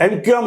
MQM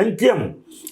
MQM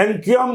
MQM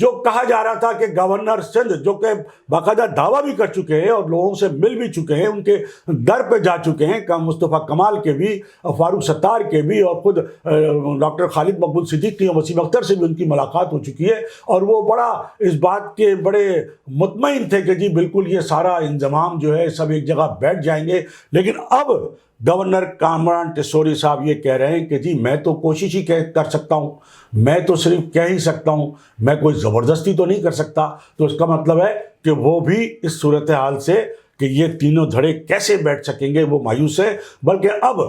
جو کہا جا رہا تھا کہ گورنر سندھ جو کہ باقاعدہ دعویٰ بھی کر چکے ہیں اور لوگوں سے مل بھی چکے ہیں، ان کے در پہ جا چکے ہیں، مصطفیٰ کمال کے بھی، فاروق ستار کے بھی، اور خود ڈاکٹر خالد مقبول صدیقی اور وسیم اختر سے بھی ان کی ملاقات ہو چکی ہے، اور وہ بڑا اس بات کے بڑے مطمئن تھے کہ جی بالکل یہ سارا انضمام جو ہے سب ایک جگہ بیٹھ جائیں گے۔ لیکن اب گورنر کامران ٹیسوری صاحب یہ کہہ رہے ہیں کہ جی میں تو کوشش ہی کر سکتا ہوں، میں تو صرف کہہ ہی سکتا ہوں، میں کوئی زبردستی تو نہیں کر سکتا۔ تو اس کا مطلب ہے کہ وہ بھی اس صورتحال سے کہ یہ تینوں دھڑے کیسے بیٹھ سکیں گے وہ مایوس ہے۔ بلکہ اب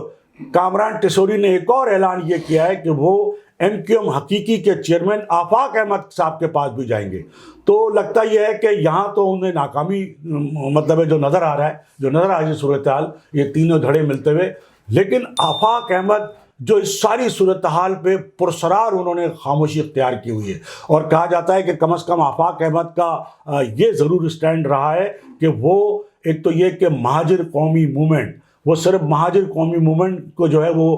کامران ٹیسوری نے ایک اور اعلان یہ کیا ہے کہ وہ ایم کیو ایم حقیقی کے چیئرمین آفاق احمد صاحب کے پاس بھی جائیں گے۔ تو لگتا یہ ہے کہ یہاں تو انہیں ناکامی مطلب ہے جو نظر آ رہا ہے صورتحال، یہ تینوں دھڑے ملتے ہوئے۔ لیکن آفاق احمد جو اس ساری صورتحال پہ پرسرار انہوں نے خاموشی اختیار کی ہوئی ہے، اور کہا جاتا ہے کہ کم از کم آفاق احمد کا یہ ضرور اسٹینڈ رہا ہے کہ وہ ایک تو یہ کہ مہاجر قومی موومنٹ، وہ صرف مہاجر قومی موومنٹ کو جو ہے وہ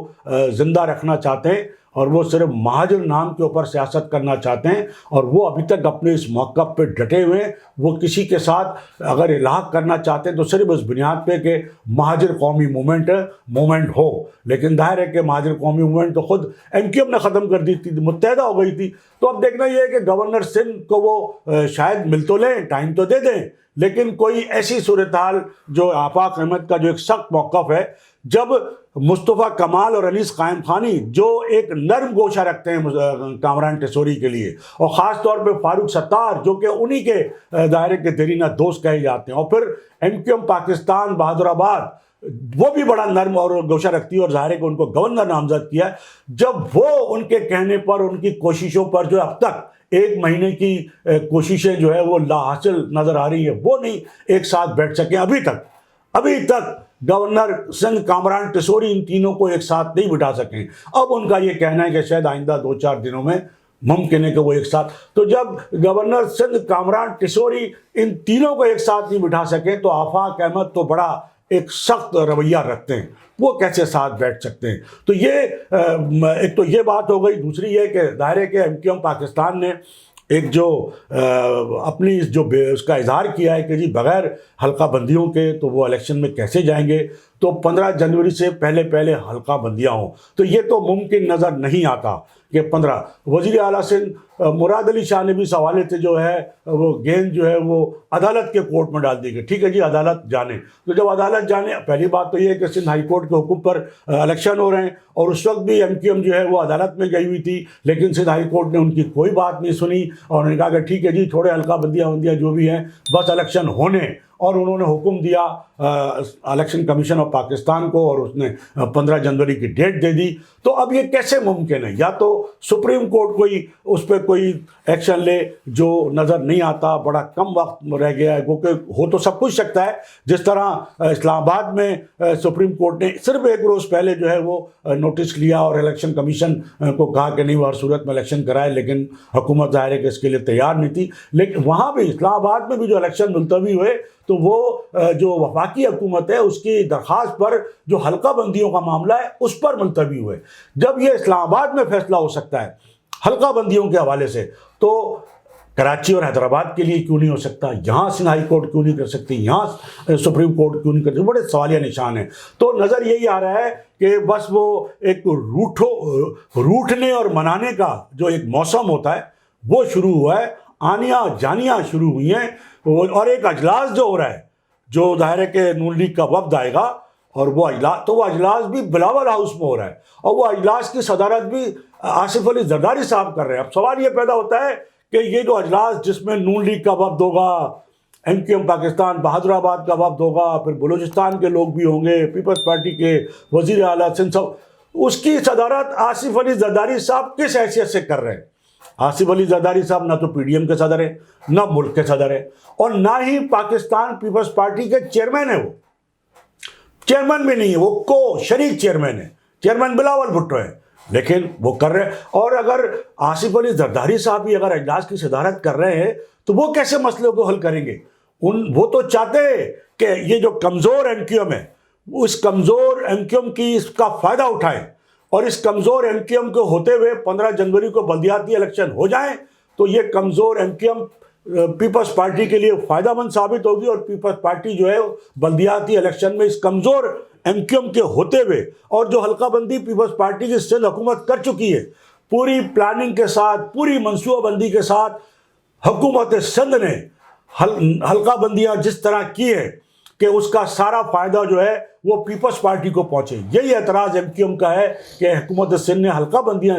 زندہ رکھنا چاہتے ہیں، اور وہ صرف مہاجر نام کے اوپر سیاست کرنا چاہتے ہیں، اور وہ ابھی تک اپنے اس موقف پہ ڈٹے ہوئے ہیں۔ وہ کسی کے ساتھ اگر الحاق کرنا چاہتے ہیں تو صرف اس بنیاد پہ کہ مہاجر قومی موومنٹ ہو، لیکن ظاہر ہے کہ مہاجر قومی موومنٹ تو خود ایم کیو ایم نے ختم کر دی تھی، متحدہ ہو گئی تھی۔ تو اب دیکھنا یہ ہے کہ گورنر سندھ کو وہ شاید مل تو لیں، ٹائم تو دے دیں، لیکن کوئی ایسی صورتحال جو آفاق احمد کا جو ایک سخت موقف ہے، جب مصطفیٰ کمال اور انیس قائم خانی جو ایک نرم گوشہ رکھتے ہیں کامران ٹیسوری کے لیے، اور خاص طور پہ فاروق ستار جو کہ انہی کے دائرے کے دیرینہ دوست کہے جاتے ہیں، اور پھر ایم کیو ایم پاکستان بہادر آباد وہ بھی بڑا نرم اور گوشہ رکھتی ہے، اور ظاہر ہے کہ ان کو گورنر نامزد کیا ہے۔ جب وہ ان کے کہنے پر، ان کی کوششوں پر جو اب تک 1 مہینے کی کوششیں جو ہے وہ لا حاصل نظر آ رہی ہے، وہ نہیں ایک ساتھ بیٹھ سکیں ابھی تک گورنر سندھ کامران ٹیسوری ان تینوں کو ایک ساتھ نہیں بٹھا سکیں۔ اب ان کا یہ کہنا ہے کہ شاید آئندہ 2-4 دنوں میں ممکن ہے کہ وہ ایک ساتھ، تو جب گورنر سندھ کامران ٹیسوری ان تینوں کو ایک ساتھ نہیں بٹھا سکے تو آفاق احمد تو بڑا ایک سخت رویہ رکھتے ہیں، وہ کیسے ساتھ بیٹھ سکتے ہیں؟ تو یہ ایک تو یہ بات ہو گئی۔ دوسری یہ کہ ظاہر ہے کہ ایم کیو ایم پاکستان نے ایک جو اپنی اس کا اظہار کیا ہے کہ جی بغیر حلقہ بندیوں کے تو وہ الیکشن میں کیسے جائیں گے، تو 15 جنوری سے پہلے حلقہ بندیاں ہوں، تو یہ تو ممکن نظر نہیں آتا کہ 15۔ وزیر اعلیٰ سندھ مراد علی شاہ نے بھی اس حوالے سے جو ہے وہ گیند جو ہے وہ عدالت کے کورٹ میں ڈال دی گئی، ٹھیک ہے جی عدالت جانے۔ تو جب عدالت جانے، پہلی بات تو یہ ہے کہ سندھ ہائی کورٹ کے حکم پر الیکشن ہو رہے ہیں، اور اس وقت بھی ایم کیو ایم جو ہے وہ عدالت میں گئی ہوئی تھی، لیکن سندھ ہائی کورٹ نے ان کی کوئی بات نہیں سنی، اور انہوں نے کہا کہ ٹھیک ہے جی چھوڑے حلقہ بندیاں جو بھی ہیں، بس الیکشن ہونے، اور انہوں نے حکم دیا الیکشن کمیشن آف پاکستان کو، اور اس نے 15 جنوری کی ڈیٹ دے دی۔ تو اب یہ کیسے ممکن ہے؟ یا تو سپریم کورٹ کوئی اس پہ کوئی ایکشن لے، جو نظر نہیں آتا، بڑا کم وقت رہ گیا ہے، کیونکہ ہو تو سب کچھ سکتا ہے۔ جس طرح اسلام آباد میں سپریم کورٹ نے صرف 1 روز پہلے جو ہے وہ نوٹس لیا اور الیکشن کمیشن کو کہا کہ نہیں وہ ہر صورت میں الیکشن کرائے، لیکن حکومت ظاہر ہے کہ اس کے لیے تیار نہیں تھی۔ لیکن وہاں بھی اسلام آباد میں بھی جو الیکشن ملتوی ہوئے، تو وہ جو وفاقی حکومت ہے اس کی درخواست پر جو حلقہ بندیوں کا معاملہ ہے اس پر ملتوی ہوئے۔ جب یہ اسلام آباد میں فیصلہ ہو سکتا ہے حلقہ بندیوں کے حوالے سے، تو کراچی اور حیدرآباد کے لیے کیوں نہیں ہو سکتا؟ یہاں سندھ ہائی کورٹ کیوں نہیں کر سکتی؟ یہاں سپریم کورٹ کیوں نہیں کر سکتی؟ بڑے سوالیہ نشان ہیں۔ تو نظر یہی آ رہا ہے کہ بس وہ ایک روٹھنے اور منانے کا جو ایک موسم ہوتا ہے وہ شروع ہوا ہے، آنیاں جانیاں شروع ہوئی ہیں، اور ایک اجلاس جو ہو رہا ہے، جو ظاہر ہے کہ نون لیگ کا وفد آئے گا، اور وہ اجلاس بھی بلاول ہاؤس میں ہو رہا ہے، اور وہ اجلاس کی صدارت بھی آصف علی زرداری صاحب کر رہے ہیں۔ اب سوال یہ پیدا ہوتا ہے کہ یہ جو اجلاس جس میں نون لیگ کا وفد ہوگا، ایم کیو ایم پاکستان بہادر آباد کا وفد ہوگا، پھر بلوچستان کے لوگ بھی ہوں گے، پیپلز پارٹی کے وزیر اعلیٰ سندھ صاحب، اس کی صدارت آصف علی زرداری صاحب کس حیثیت سے کر رہے ہیں؟ آصف علی زرداری صاحب نہ تو پی ڈی ایم کے صدر ہیں، نہ ملک کے صدر ہیں، اور نہ ہی پاکستان پیپلز پارٹی کے چیئرمین ہیں۔ وہ چیئرمین بھی نہیں ہے، وہ شریک چیئرمین ہے، چیئرمین بلاول بھٹو ہیں، لیکن وہ کر رہے ہیں۔ اور اگر آصف علی زرداری صاحب بھی اگر اجلاس کی صدارت کر رہے ہیں تو وہ کیسے مسئلے کو حل کریں گے؟ وہ تو چاہتے ہیں کہ یہ جو کمزور ایم کیو ایم ہے، اس کمزور ایم کیو ایم کی اس کا فائدہ اٹھائیں، اور اس کمزور ایم کیو ایم کو ہوتے ہوئے 15 جنوری کو بلدیاتی الیکشن ہو جائیں، تو یہ کمزور ایم کیو ایم پیپلز پارٹی کے لیے فائدہ مند ثابت ہوگی، اور پیپلز پارٹی جو ہے بلدیاتی الیکشن میں اس کمزور ایم کیو ایم کے ہوتے ہوئے، اور جو حلقہ بندی پیپلز پارٹی کی سندھ حکومت کر چکی ہے پوری پلاننگ کے ساتھ، پوری منصوبہ بندی کے ساتھ، حکومت سندھ نے حلقہ بندیاں جس طرح کی ہے کہ اس کا سارا فائدہ جو ہے وہ پیپلز پارٹی کو پہنچے۔ یہی اعتراض ایم کیو ایم کا ہے کہ حکومت سندھ نے حلقہ بندیاں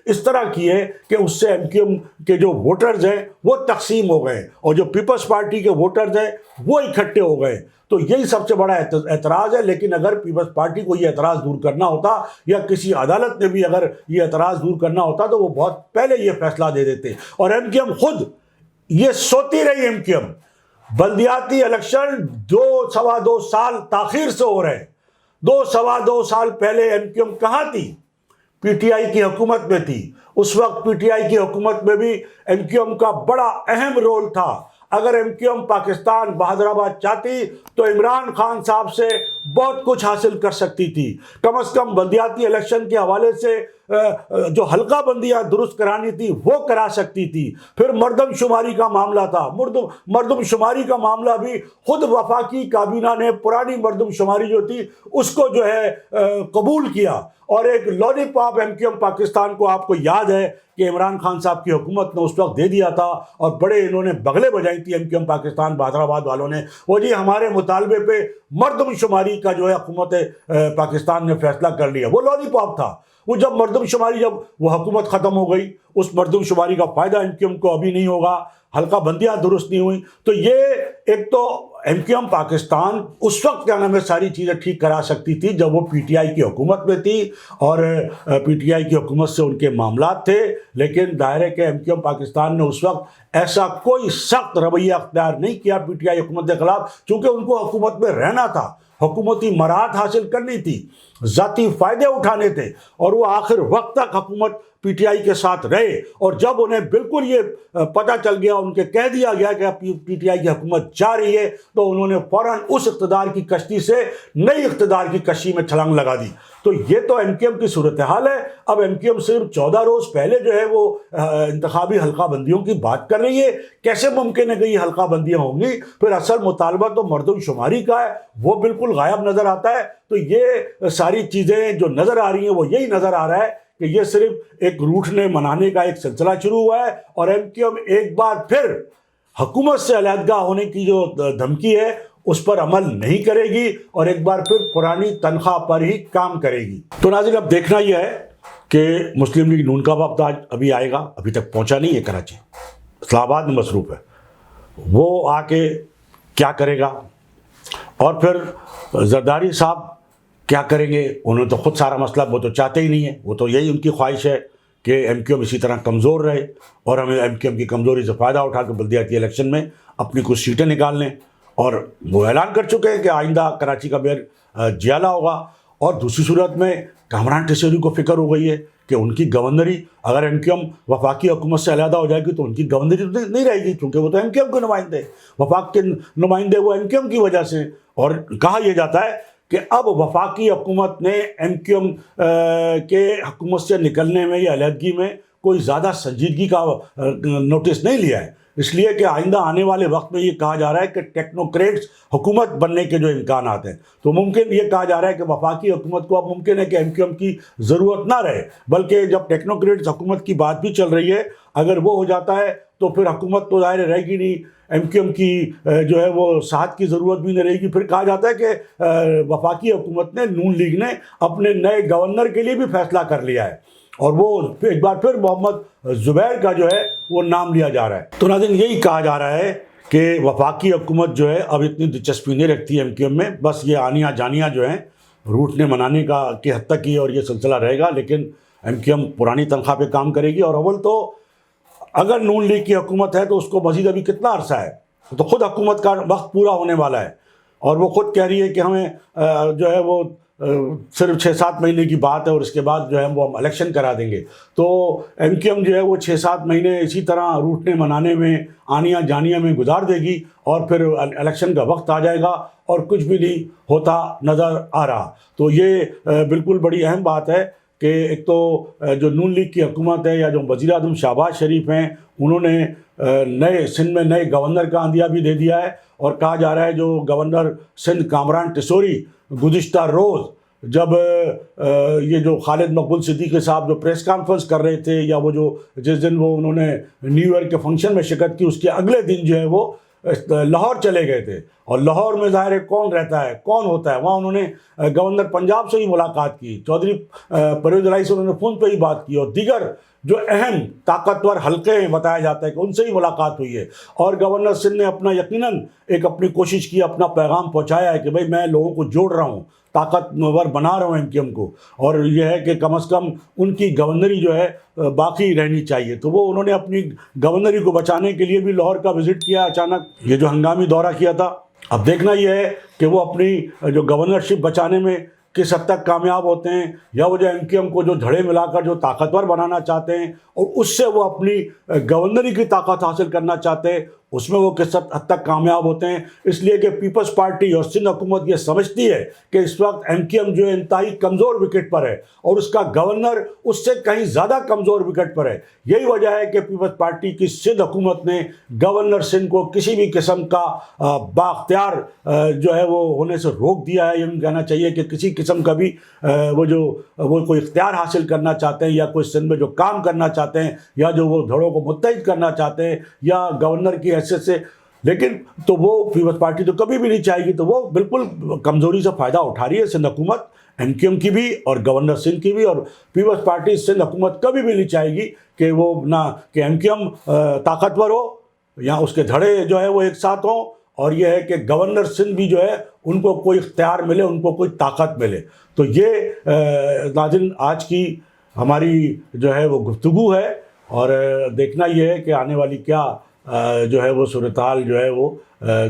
اس طرح کی ہے کہ اس سے ایم کیو ایم کے جو ووٹرز ہیں وہ تقسیم ہو گئے، اور جو پیپلز پارٹی کے ووٹرز ہیں وہ اکٹھے ہو گئے۔ تو یہی سب سے بڑا اعتراض ہے۔ لیکن اگر پیپلز پارٹی کو یہ اعتراض دور کرنا ہوتا، یا کسی عدالت نے بھی اگر یہ اعتراض دور کرنا ہوتا، تو وہ بہت پہلے یہ فیصلہ دے دیتے۔ اور ایم کیو ایم خود یہ سوتی رہی، ایم کیو ایم بلدیاتی الیکشن 2 سال تاخیر سے ہو رہے۔ 2 سال پہلے ایم کیو ایم کہاں تھی؟ پی ٹی آئی کی حکومت میں تھی۔ اس وقت پی ٹی آئی کی حکومت میں بھی ایم کیو ایم کا بڑا اہم رول تھا۔ اگر ایم کیو ایم پاکستان بہادر آباد چاہتی تو عمران خان صاحب سے بہت کچھ حاصل کر سکتی تھی۔ کم از کم بلدیاتی الیکشن کے حوالے سے جو حلقہ بندیاں درست کرانی تھی وہ کرا سکتی تھی۔ پھر مردم شماری کا معاملہ تھا، مردم شماری کا معاملہ بھی خود وفاقی کابینہ نے پرانی مردم شماری جو تھی اس کو جو ہے قبول کیا، اور ایک لولی پاپ ایم کیو ایم پاکستان کو آپ کو یاد ہے کہ عمران خان صاحب کی حکومت نے اس وقت دے دیا تھا، اور بڑے انہوں نے بغلیں بجائی تھی ایم کیو ایم پاکستان بہادر آباد والوں نے، وہ جی ہمارے مطالبے پہ مردم شماری کا جو ہے حکومت پاکستان نے فیصلہ کر لیا۔ وہ لولی پاپ تھا۔ وہ جب مردم شماری، جب وہ حکومت ختم ہو گئی، اس مردم شماری کا فائدہ ایم کیو ایم کو ابھی نہیں ہوگا، حلقہ بندیاں درست نہیں ہوئیں۔ تو یہ ایک تو ایم کیو ایم پاکستان اس وقت کیا نام ہے ساری چیزیں ٹھیک کرا سکتی تھی جب وہ پی ٹی آئی کی حکومت میں تھی، اور پی ٹی آئی کی حکومت سے ان کے معاملات تھے۔ لیکن ظاہر ہے کہ ایم کیو ایم پاکستان نے اس وقت ایسا کوئی سخت رویہ اختیار نہیں کیا پی ٹی آئی حکومت کے خلاف، چونکہ ان کو حکومت میں رہنا تھا، حکومتی مراحت حاصل کرنی تھی، ذاتی فائدے اٹھانے تھے، اور وہ آخر وقت تک حکومت پی ٹی آئی کے ساتھ رہے۔ اور جب انہیں بالکل یہ پتہ چل گیا، ان کے کہہ دیا گیا کہ پی ٹی آئی کی حکومت جا رہی ہے، تو انہوں نے فوراً اس اقتدار کی کشتی سے نئی اقتدار کی کشتی میں چھلانگ لگا دی۔ تو یہ تو ایم کیو ایم کی صورتحال ہے۔ اب ایم کیو ایم صرف 14 روز پہلے جو ہے وہ انتخابی حلقہ بندیوں کی بات کر رہی ہے۔ کیسے ممکن ہے کہ یہ حلقہ بندیاں ہوں گی؟ پھر اصل مطالبہ تو مردم شماری کا ہے، وہ بالکل غائب نظر آتا ہے۔ تو یہ ساری چیزیں جو نظر آ رہی ہیں وہ یہی نظر آ رہا ہے کہ یہ صرف ایک روٹھنے منانے کا ایک سلسلہ شروع ہوا ہے، اور ایم کیو ایم ایک بار پھر حکومت سے علیحدگی ہونے کی جو دھمکی ہے اس پر عمل نہیں کرے گی، اور ایک بار پھر پرانی تنخواہ پر ہی کام کرے گی۔ تو ناظرین اب دیکھنا یہ ہے کہ مسلم لیگ نون کا وفد آج ابھی آئے گا، ابھی تک پہنچا نہیں ہے کراچی، اسلام آباد میں مصروف ہے، وہ آ کے کیا کرے گا، اور پھر زرداری صاحب کیا کریں گے؟ انہوں نے تو خود سارا مسئلہ، وہ تو چاہتے ہی نہیں ہے، وہ تو یہی ان کی خواہش ہے کہ ایم کیو ایم اسی طرح کمزور رہے، اور ہمیں ایم کیو ایم کی کمزوری سے فائدہ اٹھا کے بلدیاتی الیکشن میں اپنی کچھ سیٹیں نکال لیں۔ اور وہ اعلان کر چکے ہیں کہ آئندہ کراچی کا میئر جیالہ ہوگا۔ اور دوسری صورت میں کامران ٹیسری کو فکر ہو گئی ہے کہ ان کی گورنری، اگر ایم کیو ایم وفاقی حکومت سے علیحدہ ہو جائے گی تو ان کی گورنری نہیں رہے گی، کیونکہ وہ تو ایم کیو ایم کے نمائندے، وفاق کے نمائندے وہ ایم کیو ایم کی وجہ سے۔ اور کہا یہ جاتا ہے کہ اب وفاقی حکومت نے ایم کیو ایم کے حکومت سے نکلنے میں یا علیحدگی میں کوئی زیادہ سنجیدگی کا نوٹس نہیں لیا ہے، اس لیے کہ آئندہ آنے والے وقت میں یہ کہا جا رہا ہے کہ ٹیکنوکریٹس حکومت بننے کے جو امکانات ہیں، تو ممکن یہ کہا جا رہا ہے کہ وفاقی حکومت کو اب ممکن ہے کہ ایم کیو ایم کی ضرورت نہ رہے، بلکہ جب ٹیکنوکریٹس حکومت کی بات بھی چل رہی ہے، اگر وہ ہو جاتا ہے تو پھر حکومت تو ظاہر رہے گی نہیں، ایم کیو ایم کی جو ہے وہ ساتھ کی ضرورت بھی نہیں رہے گی۔ پھر کہا جاتا ہے کہ وفاقی حکومت نے، نون لیگ نے اپنے نئے گورنر کے لیے بھی فیصلہ کر لیا ہے، اور وہ ایک بار پھر محمد زبیر کا جو ہے وہ نام لیا جا رہا ہے۔ تو ناظرین یہی کہا جا رہا ہے کہ وفاقی حکومت جو ہے اب اتنی دلچسپی نہیں رکھتی ہے ایم کیو ایم میں، بس یہ آنیاں جانیاں جو ہیں روٹنے منانے کی حد تک ہی اور یہ سلسلہ رہے گا، لیکن ایم کیو ایم پرانی تنخواہ پہ کام کرے گی۔ اور اول تو اگر نون لیگ کی حکومت ہے تو اس کو مزید ابھی کتنا عرصہ ہے، تو خود حکومت کا وقت پورا ہونے والا ہے، اور وہ خود کہہ رہی ہے کہ ہمیں جو ہے وہ صرف 6-7 مہینے کی بات ہے، اور اس کے بعد جو ہے وہ ہم الیکشن کرا دیں گے۔ تو ایم کیو ایم جو ہے وہ 6-7 مہینے اسی طرح روٹنے منانے میں، آنیاں جانیاں میں گزار دے گی، اور پھر الیکشن کا وقت آ جائے گا اور کچھ بھی نہیں ہوتا نظر آ رہا۔ تو یہ بالکل بڑی اہم بات ہے کہ ایک تو جو نون لیگ کی حکومت ہے یا جو وزیر اعظم شہباز شریف ہیں انہوں نے سندھ میں نئے گورنر کا عندیہ بھی دے دیا ہے، اور کہا جا رہا ہے جو گورنر سندھ کامران ٹیسوری گزشتہ روز جب یہ جو خالد مقبول صدیقی صاحب جو پریس کانفرنس کر رہے تھے، یا وہ جو جس دن وہ انہوں نے نیو ایئر کے فنکشن میں شرکت کی، اس کے اگلے دن جو ہے وہ لاہور چلے گئے تھے، اور لاہور میں ظاہر ہے کون رہتا ہے کون ہوتا ہے، وہاں انہوں نے گورنر پنجاب سے ہی ملاقات کی، چودھری پرویز الہی سے انہوں نے فون پہ ہی بات کی، اور دیگر جو اہم طاقتور حلقے ہیں بتایا جاتا ہے کہ ان سے ہی ملاقات ہوئی ہے، اور گورنر سندھ نے اپنا یقیناً ایک اپنی کوشش کی، اپنا پیغام پہنچایا ہے کہ بھئی میں لوگوں کو جوڑ رہا ہوں، طاقتور بنا رہا ہوں MQM کو، اور یہ ہے کہ کم از کم ان کی گورنری جو ہے باقی رہنی چاہیے۔ تو وہ انہوں نے اپنی گورنری کو بچانے کے لیے بھی لاہور کا وزٹ کیا اچانک، یہ جو ہنگامی دورہ کیا تھا۔ اب دیکھنا یہ ہے کہ وہ اپنی جو گورنرشپ بچانے میں کس حد تک کامیاب ہوتے ہیں، یا وہ جو MQM کو جو دھڑے ملا کر جو طاقتور بنانا چاہتے ہیں اور اس سے وہ اپنی گورنری کی طاقت حاصل کرنا چاہتے ہیں، اس میں وہ کس حد تک کامیاب ہوتے ہیں۔ اس لیے کہ پیپلز پارٹی اور سندھ حکومت یہ سمجھتی ہے کہ اس وقت MQM جو ہے انتہائی کمزور وکٹ پر ہے، اور اس کا گورنر اس سے کہیں زیادہ کمزور وکٹ پر ہے۔ یہی وجہ ہے کہ پیپلز پارٹی کی سندھ حکومت نے گورنر سندھ کو کسی بھی قسم کا بااختیار جو ہے وہ ہونے سے روک دیا ہے۔ یہ کہنا چاہیے کہ کسی قسم کا بھی وہ کوئی اختیار حاصل کرنا چاہتے ہیں، یا کوئی سندھ میں جو کام کرنا چاہتے ہیں، یا جو وہ دھڑوں کو متحد کرنا چاہتے ہیں، یا گورنر کی حیثیت سے، لیکن تو وہ پیپلز پارٹی تو کبھی بھی نہیں چاہے گی۔ تو وہ بالکل کمزوری سے فائدہ اٹھا رہی ہے سندھ حکومت، MQM کی بھی اور گورنر سندھ کی بھی، اور پیپلز پارٹی سندھ حکومت کبھی بھی نہیں چاہے گی کہ وہ نہ کہ MQM طاقتور ہو یا اس کے دھڑے جو ہے وہ ایک ساتھ ہوں، اور یہ ہے کہ گورنر سندھ بھی جو ہے ان کو کوئی اختیار ملے، ان کو کوئی طاقت ملے۔ تو یہ ناظرین آج کی ہماری جو ہے وہ گفتگو ہے، اور دیکھنا یہ ہے کہ آنے والی کیا جو ہے وہ صورتحال جو ہے وہ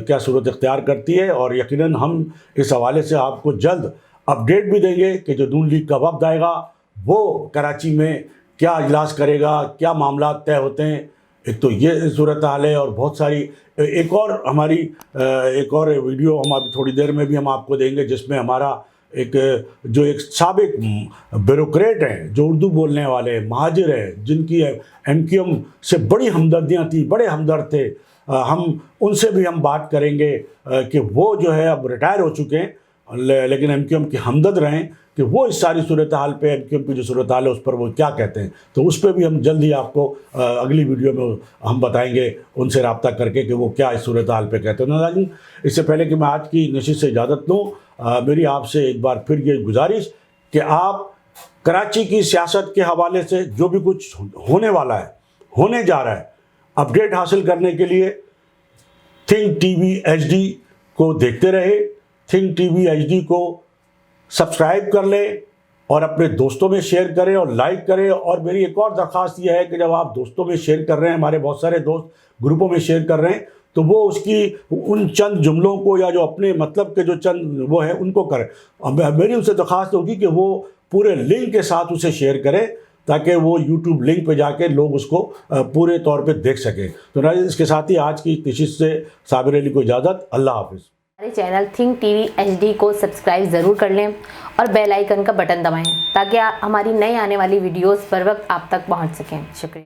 کیا صورت اختیار کرتی ہے، اور یقیناً ہم اس حوالے سے آپ کو جلد اپڈیٹ بھی دیں گے کہ جو نون لیگ کا وفد آئے گا وہ کراچی میں کیا اجلاس کرے گا، کیا معاملات طے ہوتے ہیں۔ ایک تو یہ صورتحال ہے، اور بہت ساری ایک اور ویڈیو ہم اب تھوڑی دیر میں بھی ہم آپ کو دیں گے، جس میں ہمارا ایک سابق بیوروکریٹ ہیں جو اردو بولنے والے مہاجر ہیں، جن کی MQM سے بڑی ہمدردیاں تھیں، بڑے ہمدرد تھے، ہم ان سے بھی ہم بات کریں گے کہ وہ جو ہے اب ریٹائر ہو چکے ہیں لیکن MQM کی ہمدرد رہیں، کہ وہ اس ساری صورتحال پہ MQM کی جو صورتحال ہے اس پر وہ کیا کہتے ہیں۔ تو اس پہ بھی ہم جلد ہی آپ کو اگلی ویڈیو میں ہم بتائیں گے ان سے رابطہ کر کے کہ وہ کیا اس صورتحال پہ کہتے ہیں۔ ناظرین اس سے پہلے کہ میں آج کی نشست سے اجازت لوں، میری آپ سے ایک بار پھر یہ گزارش کہ آپ کراچی کی سیاست کے حوالے سے جو بھی کچھ ہونے والا ہے، ہونے جا رہا ہے، اپڈیٹ حاصل کرنے کے لیے تھنک ٹی وی HD کو دیکھتے رہے، تھنک ٹی وی HD کو سبسکرائب کر لیں، اور اپنے دوستوں میں شیئر کریں اور لائک کریں۔ اور میری ایک اور درخواست یہ ہے کہ جب آپ دوستوں میں شیئر کر رہے ہیں، ہمارے بہت سارے دوست گروپوں میں شیئر کر رہے ہیں، تو وہ اس کی ان چند جملوں کو یا جو اپنے مطلب کے جو چند وہ ہیں ان کو کریں۔ میری ان سے درخواست ہوگی کہ وہ پورے لنک کے ساتھ اسے شیئر کریں، تاکہ وہ YouTube لنک پہ جا کے لوگ اس کو پورے طور پہ دیکھ سکیں۔ تو ناظرین اس کے ساتھ ہی آج کی نشست سے صابر علی کو اجازت، اللہ حافظ۔ ہمارے channel think T V HD کو سبسکرائب ضرور کر لیں اور بیل آئیکن کا بٹن دبائیں تاکہ ہماری نئی آنے والی ویڈیوز پر وقت آپ تک پہنچ سکیں۔ شکریہ۔